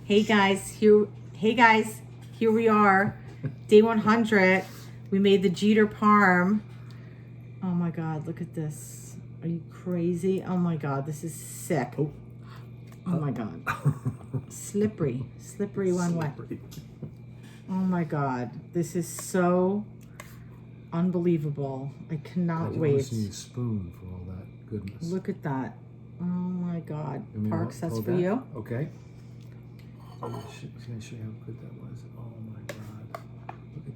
Hey guys, here we are. Day 100. We made the Jeter Parm. Oh my God, look at this. Are you crazy? Oh my God, this is sick. Oh my God. Slippery one way. Oh my God, this is so unbelievable. I cannot wait. I just need a spoon for all that goodness. Look at that. Oh my God. Parks, that's for that. you. Okay. I was going to show you how good that was. Oh my God. Look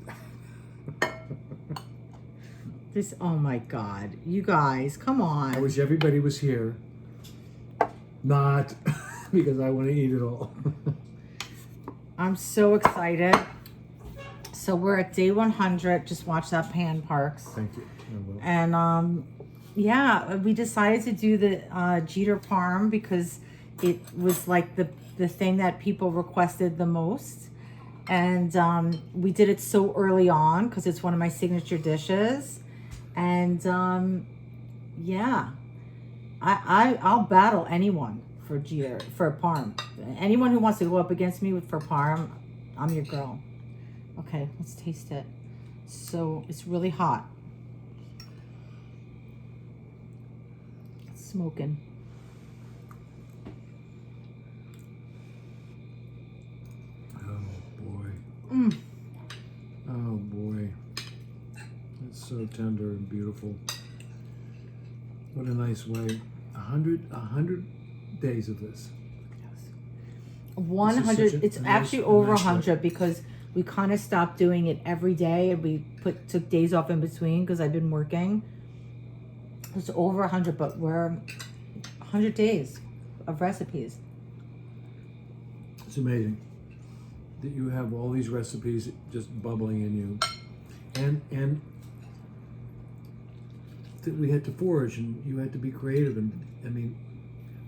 at that. This, oh my God. You guys, come on. I wish everybody was here. Not because I want to eat it all. I'm so excited. So we're at day 100. Just watch that pan, Parks. Thank you. I will. And yeah, we decided to do the Jeter Parm because it was like the thing that people requested the most. And we did it so early on because it's one of my signature dishes. And yeah, I'll battle anyone for Jeter, for Parm. Anyone who wants to go up against me for Parm, I'm your girl. Okay, let's taste it. So it's really hot. It's smoking. Oh boy. Mm. Oh boy. It's so tender and beautiful. What a nice way. 100 days of this. 100. It's actually over 100 because we kind of stopped doing it every day and we took days off in between because I've been working. It's over 100, but we're 100 days of recipes. It's amazing that you have all these recipes just bubbling in you, and that we had to forage and you had to be creative. And I mean,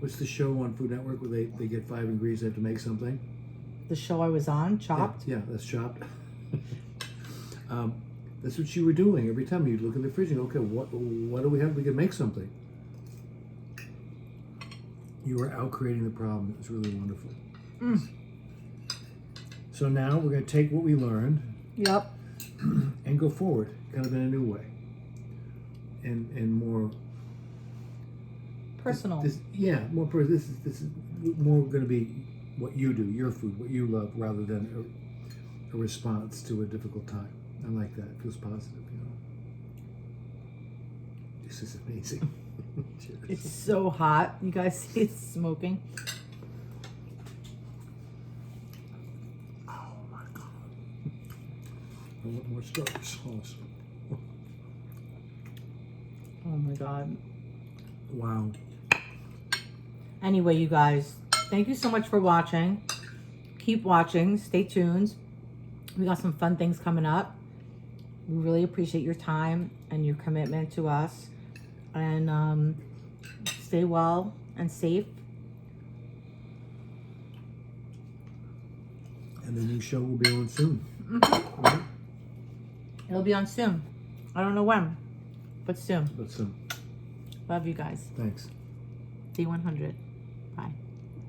what's the show on Food Network where they get 5 ingredients, they have to make something? The show I was on, Chopped? Yeah, that's Chopped. That's what you were doing. Every time you'd look at the fridge and go, okay, what do we have? We can make something. You were out creating the problem. It was really wonderful. Mm. So now we're going to take what we learned. Yep. And go forward, kind of in a new way. And more Personal. More personal. This is more going to be what you do, your food, what you love, rather than a response to a difficult time. I like that. It feels positive, you know. This is amazing. Cheers. It's so hot. You guys see it's smoking. Oh my God. I want more strawberry sauce. Oh my God. Wow. Anyway, you guys, thank you so much for watching. Keep watching. Stay tuned. We got some fun things coming up. We really appreciate your time and your commitment to us. And stay well and safe. And the new show will be on soon. Mm-hmm. Right? It'll be on soon. I don't know when, but soon. But soon. Love you guys. Thanks. Day 100.